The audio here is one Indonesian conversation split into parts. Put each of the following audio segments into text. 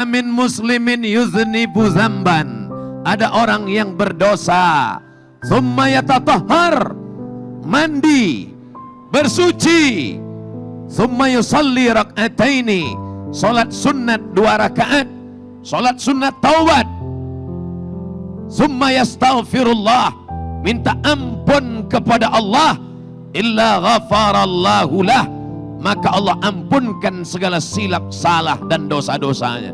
Min muslimin yuznibu zamban. Ada orang yang berdosa, summa yatatahhar, mandi, bersuci, summa yusalli rak'ataini, salat sunnat 2 rakaat, salat sunnat taubat, summa yastaghfirullah, minta ampun kepada Allah, illa ghafarallahu lah, maka Allah ampunkan segala silap salah dan dosa-dosanya.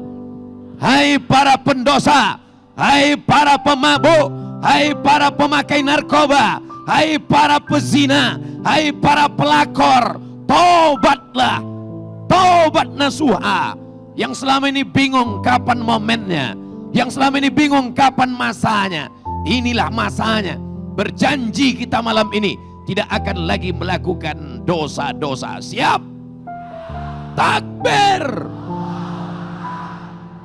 Hai para pendosa, hai para pemabuk, hai para pemakai narkoba, hai para pezina, hai para pelakor, taubatlah, taubat nasuha. Yang selama ini bingung kapan momennya, yang selama ini bingung kapan masanya, inilah masanya. Berjanji kita malam ini tidak akan lagi melakukan dosa-dosa. Siap? Takbir!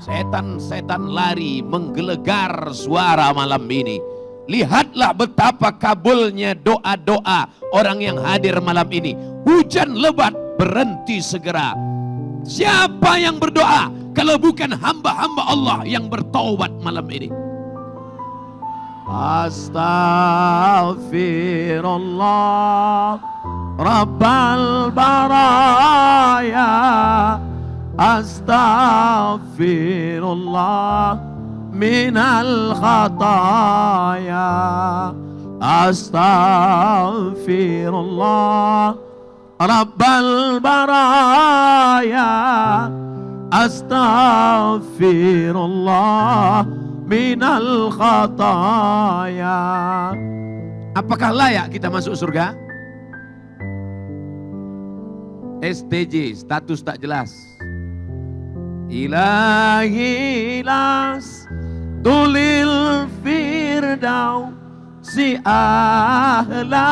Setan-setan lari menggelegar suara malam ini. Lihatlah betapa kabulnya doa-doa orang yang hadir malam ini. Hujan lebat berhenti segera. Siapa yang berdoa kalau bukan hamba-hamba Allah yang bertaubat malam ini? Astaghfirullah Rabbal baraya, astaghfirullah minal khataya, astaghfirullah Rabbal baraya, astaghfirullah minal khataya. Apakah layak kita masuk surga? STJ, status tak jelas. Ilahi las tulil firdaus si ahla.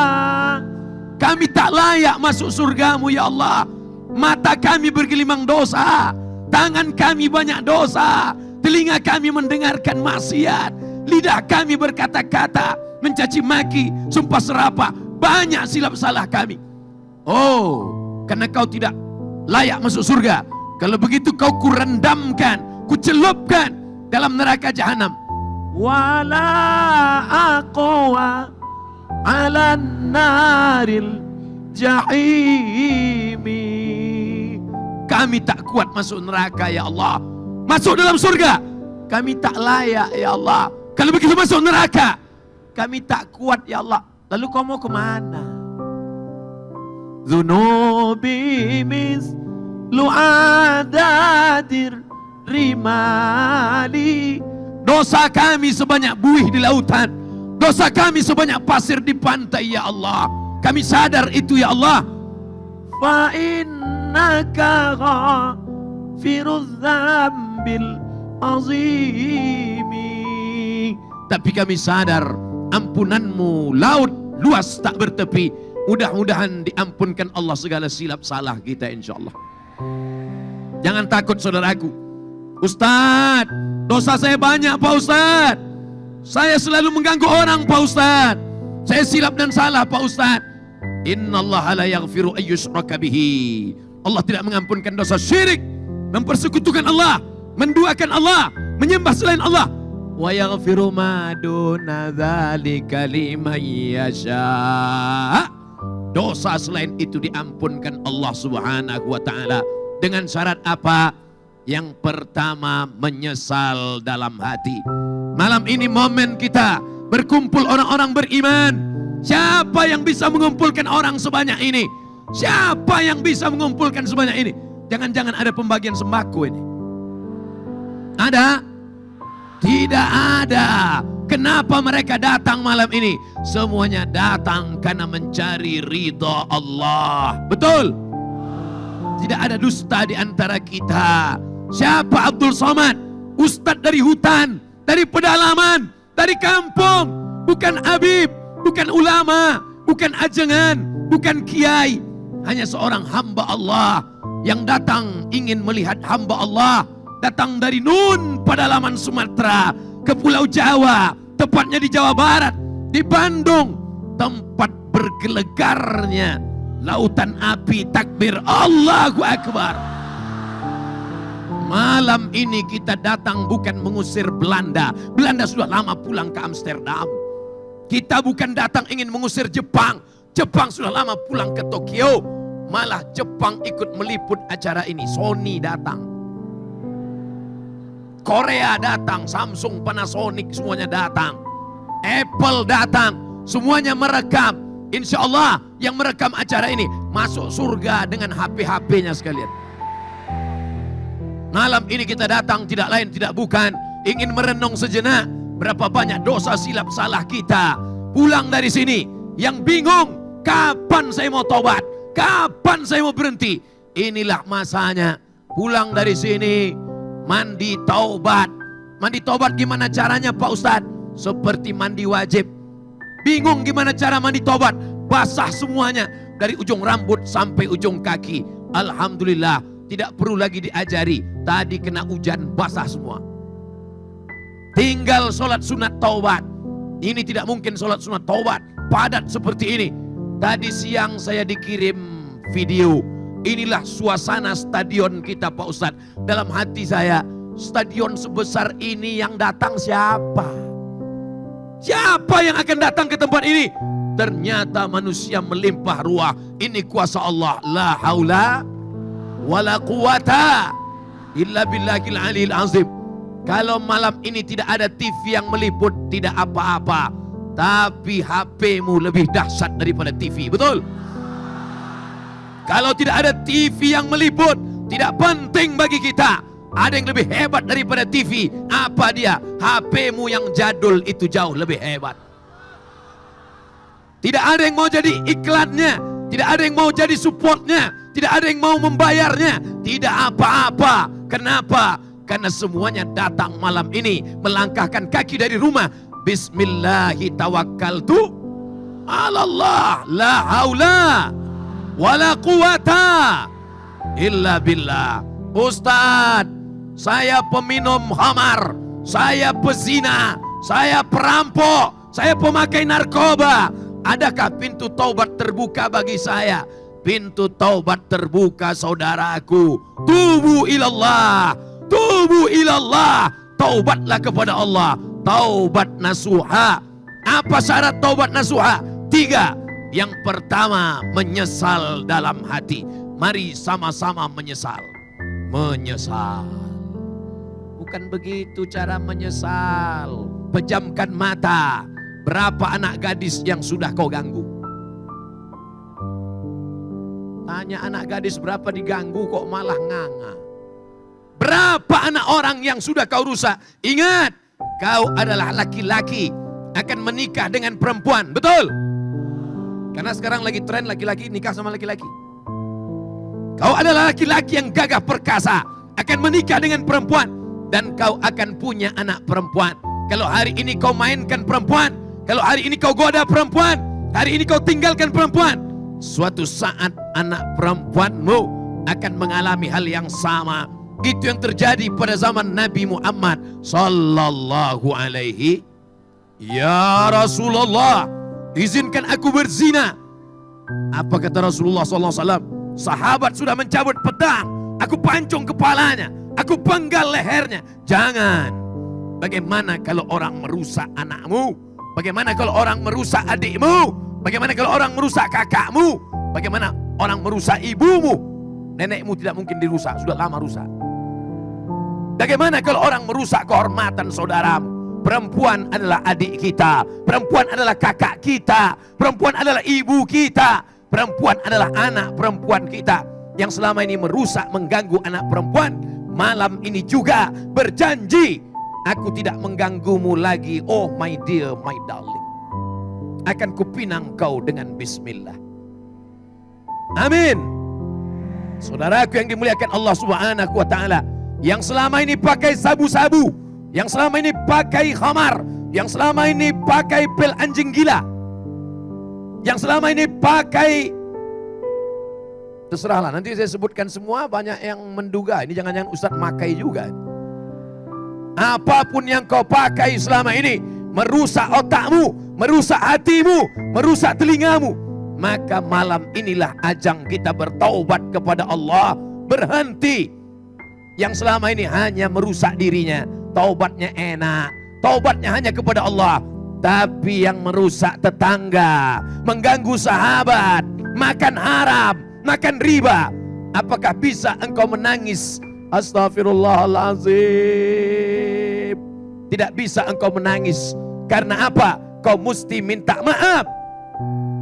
Kami tak layak masuk surgamu ya Allah. Mata kami bergelimang dosa, tangan kami banyak dosa, telinga kami mendengarkan maksiat, lidah kami berkata-kata, mencaci maki, sumpah serapah, banyak silap salah kami. Oh, karena kau tidak layak masuk surga. Kalau begitu kau kurendamkan, kucelupkan dalam neraka jahanam. Wala aqwa ala naril jahimi. Kami tak kuat masuk neraka ya Allah. Masuk dalam surga kami tak layak ya Allah. Kalau begitu masuk neraka kami tak kuat ya Allah. Lalu kau mau kemana? Zunubi mislu adadir rimali. Dosa kami sebanyak buih di lautan, dosa kami sebanyak pasir di pantai ya Allah. Kami sadar itu ya Allah. Fa innaka ghafiruz dzambil azimi. Tapi kami sadar ampunanmu laut luas tak bertepi. Mudah-mudahan diampunkan Allah segala silap salah kita insyaallah. Jangan takut saudaraku. Ustaz, dosa saya banyak Pak Ustaz. Saya selalu mengganggu orang Pak Ustaz. Saya silap dan salah Pak Ustaz. Innallaha la yaghfiru ayyushraka bihi. Allah tidak mengampunkan dosa syirik, mempersekutukan Allah, menduakan Allah, menyembah selain Allah. Wa yaghfiru ma duna dzalika liman yasha. Dosa selain itu diampunkan Allah Subhanahu wa taala dengan syarat apa? Yang pertama, menyesal dalam hati. Malam ini momen kita berkumpul orang-orang beriman. Siapa yang bisa mengumpulkan orang sebanyak ini? Siapa yang bisa mengumpulkan sebanyak ini? Jangan-jangan ada pembagian sembako ini? Ada? Tidak ada. Kenapa mereka datang malam ini? Semuanya datang karena mencari ridha Allah. Betul? Tidak ada dusta di antara kita. Siapa Abdul Somad? Ustadz dari hutan, dari pedalaman, dari kampung. Bukan Habib, bukan ulama, bukan ajengan, bukan kiai. Hanya seorang hamba Allah yang datang ingin melihat hamba Allah. Datang dari Nun, pedalaman Sumatera, ke Pulau Jawa, tepatnya di Jawa Barat, di Bandung, tempat bergelegarnya lautan api takbir Allahu Akbar. Malam ini kita datang bukan mengusir Belanda. Belanda sudah lama pulang ke Amsterdam. Kita bukan datang ingin mengusir Jepang. Jepang sudah lama pulang ke Tokyo. Malah Jepang ikut meliput acara ini. Sony datang, Korea datang, Samsung, Panasonic semuanya datang, Apple datang, semuanya merekam. Insya Allah yang merekam acara ini masuk surga dengan HP-HP-nya sekalian. Malam ini kita datang tidak lain tidak bukan ingin merenung sejenak berapa banyak dosa silap salah kita. Pulang dari sini yang bingung kapan saya mau tobat, kapan saya mau berhenti. Inilah masanya. Pulang dari sini mandi taubat. Mandi taubat gimana caranya Pak Ustadz? Seperti mandi wajib. Bingung gimana cara mandi taubat? Basah semuanya dari ujung rambut sampai ujung kaki. Alhamdulillah tidak perlu lagi diajari. Tadi kena hujan basah semua. Tinggal sholat sunat taubat. Ini tidak mungkin sholat sunat taubat padat seperti ini. Tadi siang saya dikirim video. Inilah suasana stadion kita Pak Ustadz. Dalam hati saya, stadion sebesar ini yang datang siapa? Siapa yang akan datang ke tempat ini? Ternyata manusia melimpah ruah. Ini kuasa Allah. La haula wala quwata illa billahil aliyil azim. Kalau malam ini tidak ada TV yang meliput, tidak apa-apa. Tapi HP-mu lebih dahsyat daripada TV, betul? Kalau tidak ada TV yang meliput, tidak penting bagi kita. Ada yang lebih hebat daripada TV. Apa dia? HP-mu yang jadul itu jauh lebih hebat. Tidak ada yang mau jadi iklannya, tidak ada yang mau jadi supportnya, tidak ada yang mau membayarnya, tidak apa-apa. Kenapa? Karena semuanya datang malam ini melangkahkan kaki dari rumah. Bismillahi tawakkaltu ala Allah, la haula wala quwata illa billah. Ustadz, saya peminum khamar, saya pezina, saya perampok, saya pemakai narkoba. Adakah pintu taubat terbuka bagi saya? Pintu taubat terbuka saudaraku. Tubu ilallah, tubu ilallah. Taubatlah kepada Allah. Taubat nasuha. Apa syarat taubat nasuha? 3. Yang pertama, menyesal dalam hati. Mari sama-sama menyesal. Menyesal. Bukan begitu cara menyesal. Pejamkan mata. Berapa anak gadis yang sudah kau ganggu? Tanya anak gadis berapa diganggu kok malah nganga. Berapa anak orang yang sudah kau rusak? Ingat, kau adalah laki-laki akan menikah dengan perempuan, betul? Karena sekarang lagi tren laki-laki nikah sama laki-laki. Kau adalah laki-laki yang gagah perkasa, akan menikah dengan perempuan, dan kau akan punya anak perempuan. Kalau hari ini kau mainkan perempuan, kalau hari ini kau goda perempuan, hari ini kau tinggalkan perempuan, suatu saat anak perempuanmu akan mengalami hal yang sama. Itu yang terjadi pada zaman Nabi Muhammad sallallahu alaihi. Ya Rasulullah, izinkan aku berzina. Apa kata Rasulullah sallallahu alaihi wasallam? Sahabat sudah mencabut pedang, aku pancung kepalanya, aku penggal lehernya. Jangan. Bagaimana kalau orang merusak anakmu? Bagaimana kalau orang merusak adikmu? Bagaimana kalau orang merusak kakakmu? Bagaimana orang merusak ibumu? Nenekmu tidak mungkin dirusak, sudah lama rusak. Bagaimana kalau orang merusak kehormatan saudaramu? Perempuan adalah adik kita, perempuan adalah kakak kita, perempuan adalah ibu kita, perempuan adalah anak perempuan kita. Yang selama ini merusak, mengganggu anak perempuan, malam ini juga berjanji, aku tidak mengganggumu lagi, oh my dear, my darling. Akan kupinang kau dengan bismillah. Amin. Saudaraku yang dimuliakan Allah Subhanahu wa ta'ala, yang selama ini pakai sabu-sabu, yang selama ini pakai khamar, yang selama ini pakai pil anjing gila, yang selama ini pakai, terserahlah, nanti saya sebutkan semua, banyak yang menduga ini jangan-jangan Ustadz makai juga. Apapun yang kau pakai selama ini merusak otakmu, merusak hatimu, merusak telingamu, maka malam inilah ajang kita bertaubat kepada Allah. Berhenti. yang selama ini hanya merusak dirinya. Taubatnya enak, taubatnya hanya kepada Allah. Tapi yang merusak tetangga, mengganggu sahabat, makan haram, makan riba, apakah bisa engkau menangis? Astaghfirullahaladzim. Tidak bisa engkau menangis. Karena apa? Kau mesti minta maaf.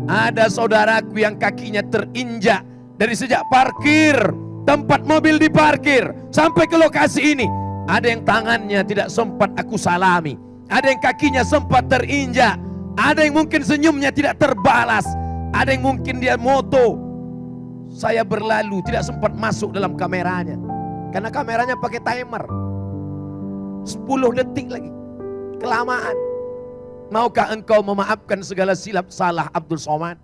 Ada saudaraku yang kakinya terinjak dari sejak parkir, tempat mobil diparkir, sampai ke lokasi ini. Ada yang tangannya tidak sempat aku salami, ada yang kakinya sempat terinjak, ada yang mungkin senyumnya tidak terbalas, ada yang mungkin dia moto, saya berlalu tidak sempat masuk dalam kameranya, karena kameranya pakai timer 10 detik lagi, kelamaan. Maukah engkau memaafkan segala silap salah Abdul Somad?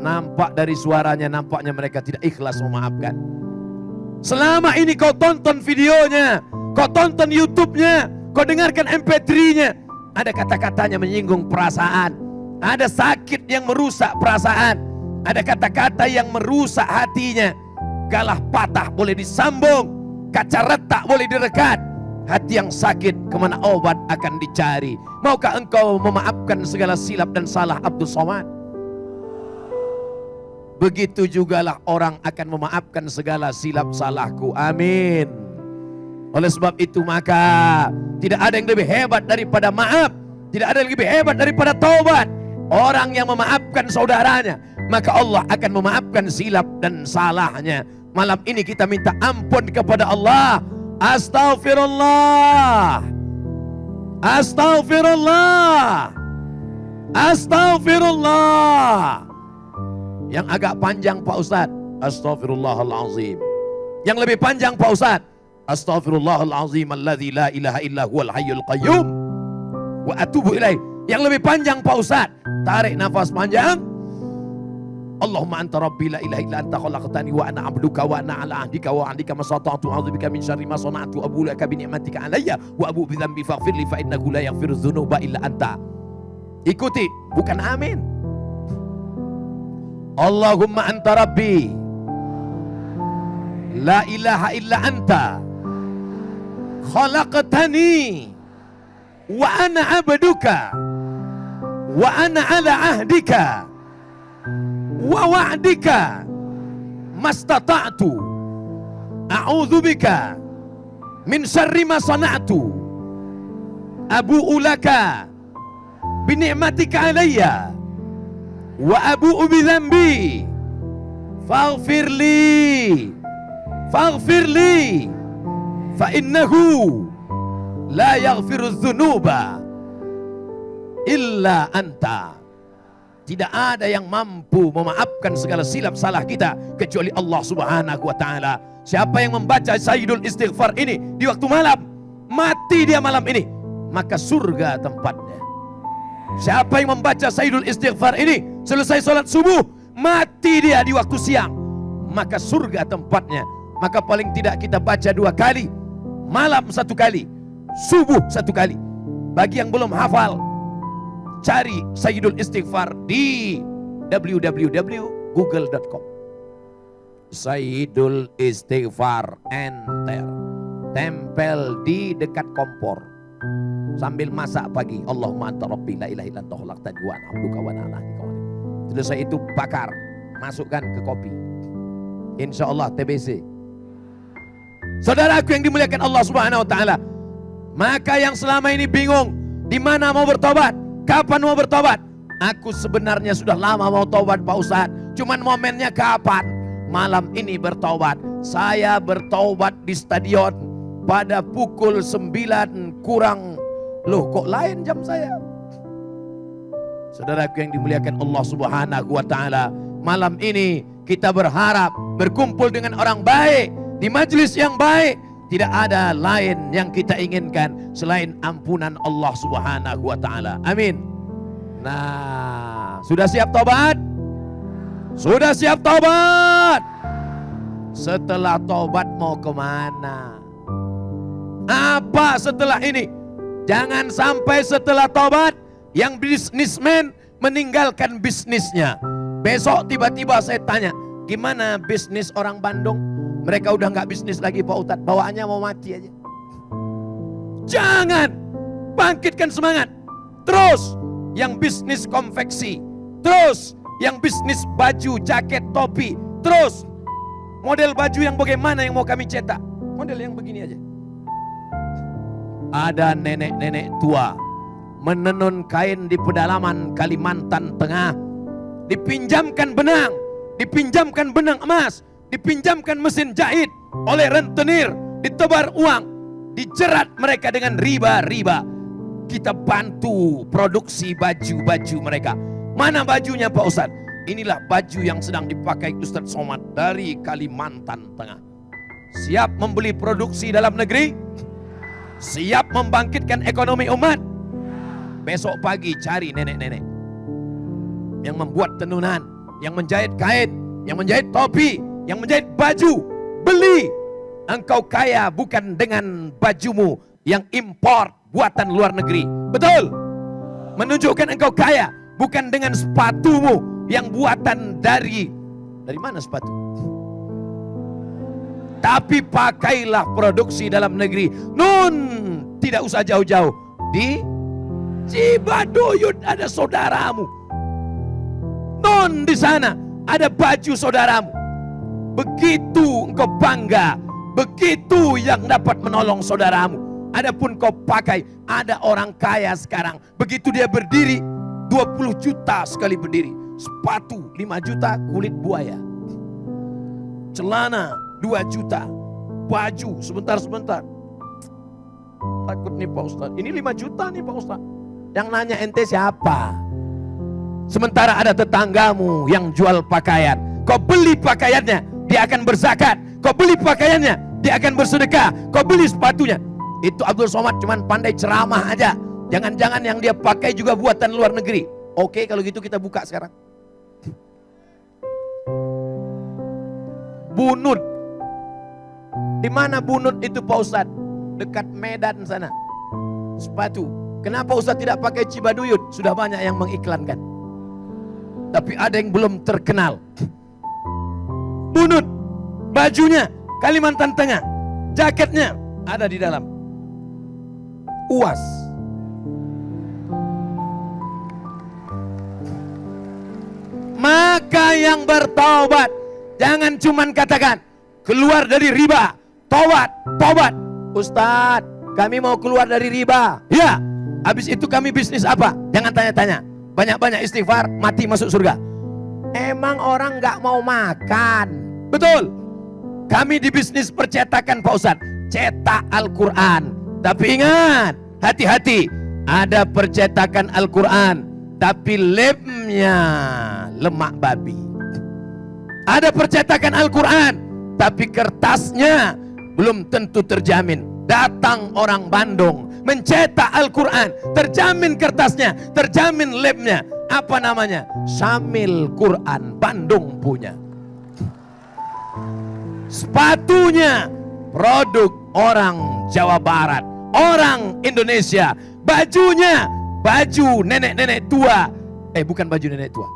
Nampak dari suaranya, nampaknya mereka tidak ikhlas memaafkan. Selama ini kau tonton videonya, kau tonton YouTube-nya, kau dengarkan MP3-nya, ada kata-katanya menyinggung perasaan, ada sakit yang merusak perasaan, ada kata-kata yang merusak hatinya. Galah patah boleh disambung, kaca retak boleh direkat, hati yang sakit kemana obat akan dicari. Maukah engkau memaafkan segala silap dan salah Abdul Somad? Begitu jugalah orang akan memaafkan segala silap salahku. Amin. Oleh sebab itu maka tidak ada yang lebih hebat daripada maaf, tidak ada yang lebih hebat daripada taubat. Orang yang memaafkan saudaranya, maka Allah akan memaafkan silap dan salahnya. Malam ini kita minta ampun kepada Allah. Astaghfirullah, astaghfirullah, astaghfirullah. Yang agak panjang Pak Ustadz, astaghfirullahalazim. Yang lebih panjang Pak Ustadz, astaghfirullahalazim alladzi la ilaha illa huwal hayyul qayyum wa atubu ilaih. Yang lebih panjang Pak Ustadz, tarik nafas panjang, Allahumma anta rabbi la ilaha illa anta khalaqtani wa ana abduka wa ana ala ahdika wa ahdika masata'tu a'udzubika min syarri ma sana'tu abu laka bi ni'matika alayya wa abu bi dzambi faghfirli fa innahu la yaghfiru dzunuba illa anta. Ikuti, bukan amin. Allahumma anta rabbi la ilaha illa anta khalaqtani wa ana abduka wa ana ala ahdika wa wa'dika mastata'tu a'udzubika min syarri ma sana'tu abu'u laka bi ni'matika alayya wa abu'u bi dzambi faghfirli fa innahu la yaghfiru dzunuba illa anta. Tidak ada yang mampu memaafkan segala silap salah kita kecuali Allah Subhanahu wa taala. Siapa yang membaca Sayyidul Istighfar ini di waktu malam, mati dia malam ini, maka surga tempatnya. Siapa yang membaca Sayyidul Istighfar ini selesai sholat subuh, mati dia di waktu siang, maka surga tempatnya. Maka paling tidak kita baca 2 kali, malam 1 kali, subuh 1 kali. Bagi yang belum hafal, cari Sayyidul Istighfar di www.google.com. Sayyidul Istighfar, enter, tempel di dekat kompor sambil masak pagi. Allahumma anta rabbi la ilaha illa anta khalaqtani wa ana abduka wa ana ala ahdika wa selesai itu bakar, masukkan ke kopi, insya Allah TBC. Saudaraku yang dimuliakan Allah Subhanahu wa taala, maka yang selama ini bingung di mana mau bertobat, kapan mau bertobat? Aku sebenarnya sudah lama mau tobat Pak Ustadz, cuman momennya kapan? Malam ini bertobat. Saya bertobat di stadion pada pukul 9 kurang. Loh kok lain jam saya? Saudaraku yang dimuliakan Allah Subhanahu wa taala, malam ini kita berharap berkumpul dengan orang baik di majelis yang baik. Tidak ada lain yang kita inginkan selain ampunan Allah Subhanahu wa taala. Amin. Nah, sudah siap tobat? Sudah siap tobat? Setelah tobat mau kemana? Apa setelah ini? Jangan sampai setelah tobat yang bisnismen meninggalkan bisnisnya. Besok tiba-tiba saya tanya, gimana bisnis orang Bandung? Mereka udah nggak bisnis lagi Pak Ustadz, bawaannya mau mati aja. Jangan, bangkitkan semangat. Terus yang bisnis konveksi, terus yang bisnis baju, jaket, topi, terus model baju yang bagaimana yang mau kami cetak? Model yang begini aja. Ada nenek-nenek tua menenun kain di pedalaman Kalimantan Tengah, dipinjamkan benang, dipinjamkan benang emas, dipinjamkan mesin jahit oleh rentenir, ditebar uang, dijerat mereka dengan riba-riba. Kita bantu produksi baju-baju mereka. Mana bajunya Pak Ustadz? Inilah baju yang sedang dipakai Ustadz Somad dari Kalimantan Tengah. Siap membeli produksi dalam negeri? Siap membangkitkan ekonomi umat? Besok pagi cari nenek-nenek yang membuat tenunan, yang menjahit kain, yang menjahit topi, yang menjahit baju. Beli. Engkau kaya bukan dengan bajumu yang import buatan luar negeri. Betul? Menunjukkan engkau kaya bukan dengan sepatumu yang buatan dari mana sepatu? Tapi pakailah produksi dalam negeri. Nun, tidak usah jauh-jauh. Di Cibaduyut ada saudaramu. Nun, di sana ada baju saudaramu. Begitu engkau bangga, begitu yang dapat menolong saudaramu. Adapun kau pakai, ada orang kaya sekarang, begitu dia berdiri 20 juta sekali berdiri. Sepatu 5 juta kulit buaya. Celana 2 juta. Baju sebentar-sebentar. Takut nih Pak Ustadz. Ini 5 juta nih Pak Ustadz. Yang nanya ente siapa? Sementara ada tetanggamu yang jual pakaian. Kau beli pakaiannya, dia akan berzakat. Kau beli pakaiannya, dia akan bersedekah. Kau beli sepatunya. Itu Abdul Somad cuman pandai ceramah aja. Jangan-jangan yang dia pakai juga buatan luar negeri. Oke, kalau gitu kita buka sekarang. Bunut. Di mana Bunut itu Pak Ustadz? Dekat Medan sana. Sepatu. Kenapa Ustadz tidak pakai Cibaduyut? Sudah banyak yang mengiklankan. Tapi ada yang belum terkenal. Bunut. Bajunya Kalimantan Tengah. Jaketnya ada di dalam. UAS. Maka yang bertaubat, jangan cuman katakan keluar dari riba, taubat, taubat. Ustadz, kami mau keluar dari riba. Ya, habis itu kami bisnis apa? Jangan tanya-tanya. Banyak-banyak istighfar, mati masuk surga. Emang orang nggak mau makan? Betul. Kami di bisnis percetakan Pak Ustadz, cetak Al-Quran. Tapi ingat, hati-hati, ada percetakan Al-Quran, tapi lemnya lemak babi. Ada percetakan Al-Quran, tapi kertasnya belum tentu terjamin. Datang orang Bandung, mencetak Al-Quran, terjamin kertasnya, terjamin lemnya. Apa namanya? Syamil Quran, Bandung punya. Sepatunya produk orang Jawa Barat, orang Indonesia. Bajunya baju nenek-nenek tua. Bukan baju nenek tua,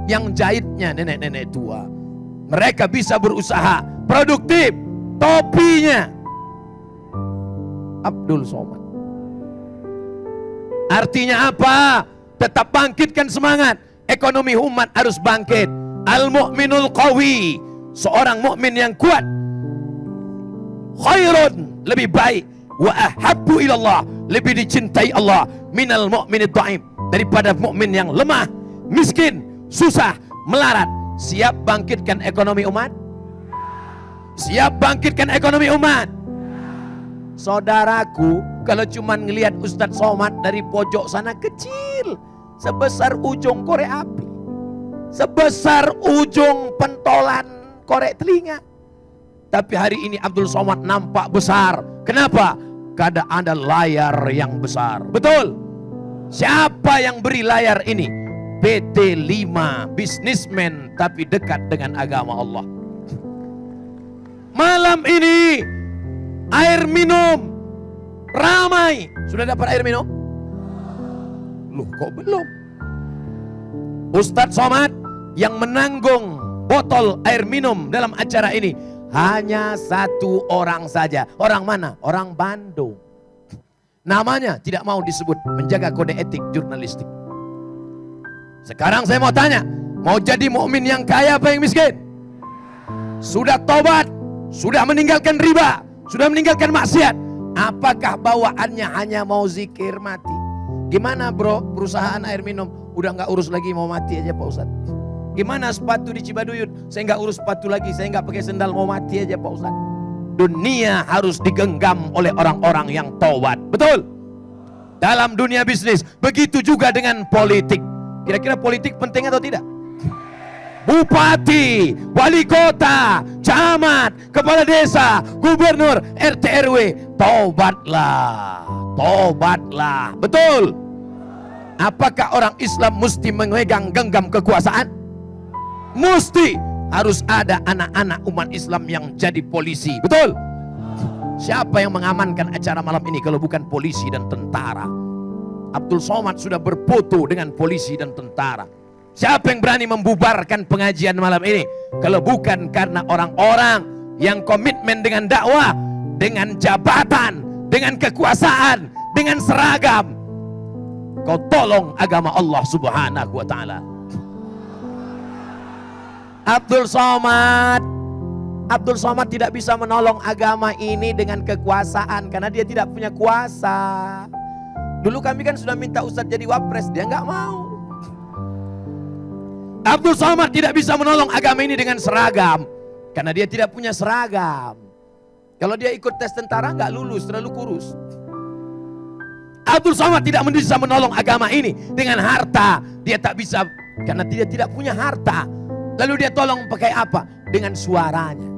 yang jahitnya nenek-nenek tua. Mereka bisa berusaha produktif. Topinya Abdul Somad. Artinya apa? Tetap bangkitkan semangat. Ekonomi umat harus bangkit. Al-mu'minul qawi, seorang mukmin yang kuat, khairun, lebih baik, wa ahabbu ilallah, lebih dicintai Allah, minal mu'minid dha'im, daripada mukmin yang lemah, miskin, susah, melarat. Siap bangkitkan ekonomi umat? Siap bangkitkan ekonomi umat? Saudaraku, kalau cuma ngelihat Ustadz Somad dari pojok sana kecil, sebesar ujung korek api, sebesar ujung pentolan korek telinga. Tapi hari ini Abdul Somad nampak besar. Kenapa? Karena ada layar yang besar. Betul? Siapa yang beri layar ini? PT 5, bisnismen tapi dekat dengan agama Allah. Malam ini air minum ramai. Sudah dapat air minum? Loh, kok belum? Ustadz Somad yang menanggung botol air minum dalam acara ini Hanya satu orang saja. Orang mana? Orang Bandung. Namanya tidak mau disebut, menjaga kode etik jurnalistik. Sekarang saya mau tanya, mau jadi mukmin yang kaya apa yang miskin? Sudah tobat, sudah meninggalkan riba, sudah meninggalkan maksiat. Apakah bawaannya hanya mau zikir mati? Gimana bro, perusahaan air minum udah nggak urus lagi, mau mati aja Pak Ustadz. Gimana sepatu di Cibaduyut, saya nggak urus sepatu lagi, saya nggak pakai sendal, mau mati aja Pak Ustadz. Dunia harus digenggam oleh orang-orang yang taubat. Betul? Dalam dunia bisnis, begitu juga dengan politik. Kira-kira politik penting atau tidak? Bupati, wali kota, camat, kepala desa, gubernur, RT RW, taubatlah, taubatlah. Betul? Apakah orang Islam mesti memegang genggam kekuasaan? Mesti. Harus ada anak-anak umat Islam yang jadi polisi. Betul? Siapa yang mengamankan acara malam ini kalau bukan polisi dan tentara? Abdul Somad sudah berfoto dengan polisi dan tentara. Siapa yang berani membubarkan pengajian malam ini kalau bukan karena orang-orang yang komitmen dengan dakwah, dengan jabatan, dengan kekuasaan, dengan seragam? Kau tolong agama Allah Subhanahu wa ta'ala. Abdul Somad tidak bisa menolong agama ini dengan kekuasaan karena dia tidak punya kuasa. Dulu kami kan sudah minta Ustadz jadi wapres, dia nggak mau. Abdul Somad tidak bisa menolong agama ini dengan seragam karena dia tidak punya seragam. Kalau dia ikut tes tentara nggak lulus, terlalu kurus. Abdul Somad tidak bisa menolong agama ini dengan harta, dia tak bisa karena dia tidak punya harta. Lalu dia tolong pakai apa? Dengan suaranya.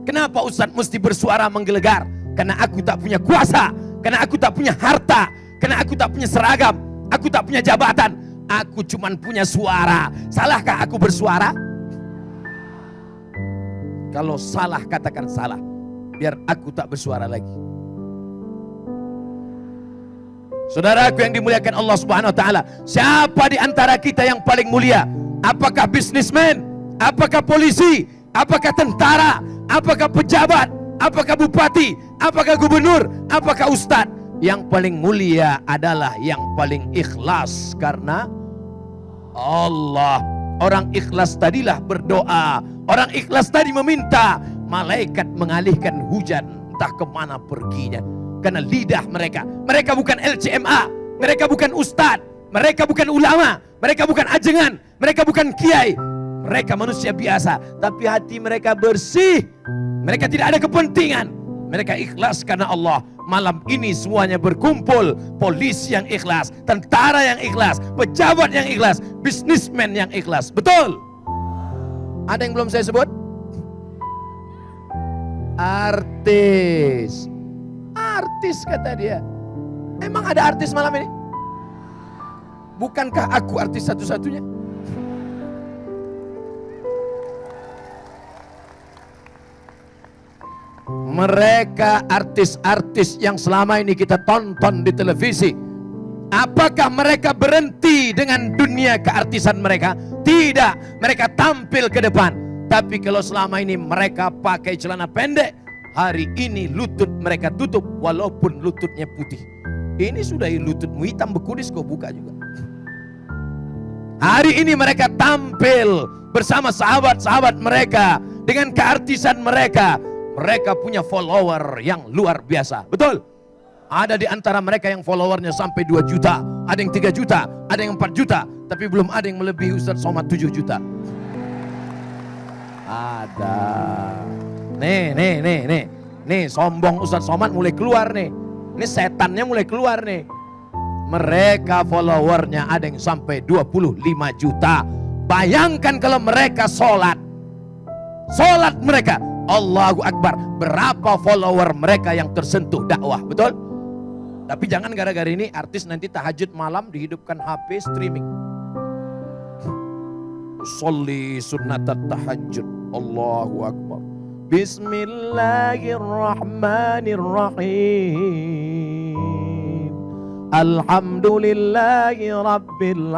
Kenapa Ustadz mesti bersuara menggelegar? Karena aku tak punya kuasa, karena aku tak punya harta, karena aku tak punya seragam, aku tak punya jabatan, aku cuman punya suara. Salahkah aku bersuara? Kalau salah katakan salah, biar aku tak bersuara lagi. Saudaraku yang dimuliakan Allah Subhanahu wa ta'ala, siapa di antara kita yang paling mulia? Apakah bisnismen? Apakah polisi? Apakah tentara? Apakah pejabat? Apakah bupati? Apakah gubernur? Apakah ustadz? Yang paling mulia adalah yang paling ikhlas karena Allah. Orang ikhlas tadilah berdoa. Orang ikhlas tadi meminta malaikat mengalihkan hujan entah kemana perginya. Karena lidah mereka. Mereka bukan LCMA. Mereka bukan ustadz. Mereka bukan ulama. Mereka bukan ajengan. Mereka bukan kiai. Mereka manusia biasa. Tapi hati mereka bersih. Mereka tidak ada kepentingan. Mereka ikhlas karena Allah. Malam ini semuanya berkumpul. Polisi yang ikhlas. Tentara yang ikhlas. Pejabat yang ikhlas. Bisnismen yang ikhlas. Betul? Ada yang belum saya sebut? Artis. Artis kata dia. Emang ada artis malam ini? Bukankah aku artis satu-satunya? Mereka artis-artis yang selama ini kita tonton di televisi, apakah mereka berhenti dengan dunia keartisan mereka? Tidak, mereka tampil ke depan. Tapi kalau selama ini mereka pakai celana pendek, hari ini lutut mereka tutup walaupun lututnya putih. Ini sudah lututmu hitam bekudis kau buka juga. Hari ini mereka tampil bersama sahabat-sahabat mereka dengan keartisan mereka. Mereka punya follower yang luar biasa. Betul? Ada di antara mereka yang followernya sampai 2 juta, ada yang 3 juta, ada yang 4 juta, tapi belum ada yang melebihi Ustadz Somad 7 juta. Ada. Nih, sombong Ustadz Somad mulai keluar nih. Ini setannya mulai keluar nih. Mereka followernya ada yang sampai 25 juta. Bayangkan kalau mereka sholat. Sholat mereka, Allahu Akbar. Berapa follower mereka yang tersentuh dakwah, betul? Tapi jangan gara-gara ini artis nanti tahajud malam dihidupkan HP streaming. Sholli sunnatat tahajud. Allahu Akbar. Bismillahirrahmanirrahim. Alhamdulillahi Rabbil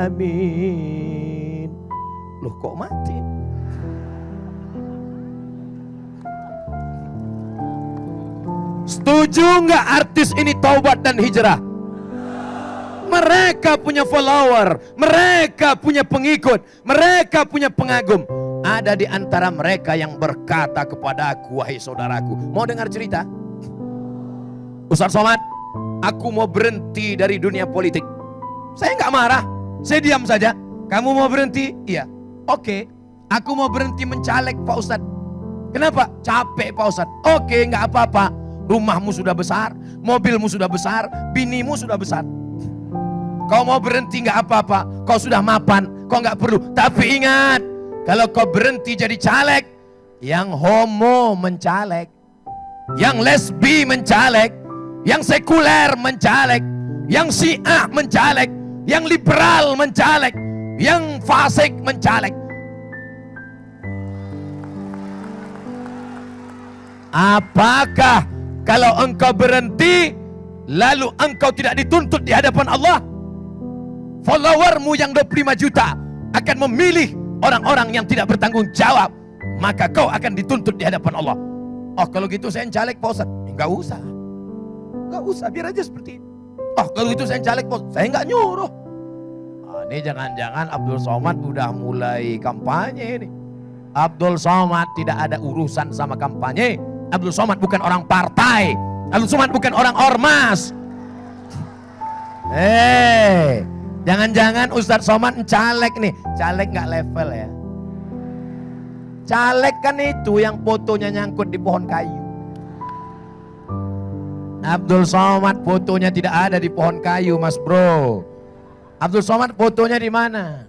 Alamin. Loh kok mati? Setuju nggak artis ini taubat dan hijrah? Mereka punya follower, mereka punya pengikut, mereka punya pengagum. Ada di antara mereka yang berkata kepadaku, wahai saudaraku, mau dengar cerita? Ustaz Somad, aku mau berhenti dari dunia politik. Saya nggak marah, saya diam saja. Kamu mau berhenti? Iya. Oke, aku mau berhenti mencaleg Pak Ustadz. Kenapa? Capek Pak Ustadz. Oke, nggak apa-apa. Rumahmu sudah besar, mobilmu sudah besar, binimu sudah besar. Kau mau berhenti nggak apa-apa. Kau sudah mapan, kau nggak perlu. Tapi ingat, kalau kau berhenti jadi caleg, yang homo mencaleg, yang lesbi mencaleg, yang sekuler mencaleg, yang syiah mencaleg, yang liberal mencaleg, yang fasik mencaleg. Apakah kalau engkau berhenti lalu engkau tidak dituntut di hadapan Allah? Followermu yang 25 juta akan memilih orang-orang yang tidak bertanggung jawab, maka kau akan dituntut di hadapan Allah. Oh, kalau gitu saya caleg Pak Ustaz. Enggak usah. Enggak usah, biar aja seperti itu. Oh, kalau gitu saya caleg Pak Ustaz. Saya enggak nyuruh. Ini jangan-jangan Abdul Somad udah mulai kampanye ini. Abdul Somad tidak ada urusan sama kampanye. Abdul Somad bukan orang partai. Abdul Somad bukan orang ormas. Jangan-jangan Ustadz Somad caleg nih. Caleg nggak level ya. Caleg kan itu yang fotonya nyangkut di pohon kayu. Abdul Somad fotonya tidak ada di pohon kayu, Mas Bro. Abdul Somad fotonya di mana?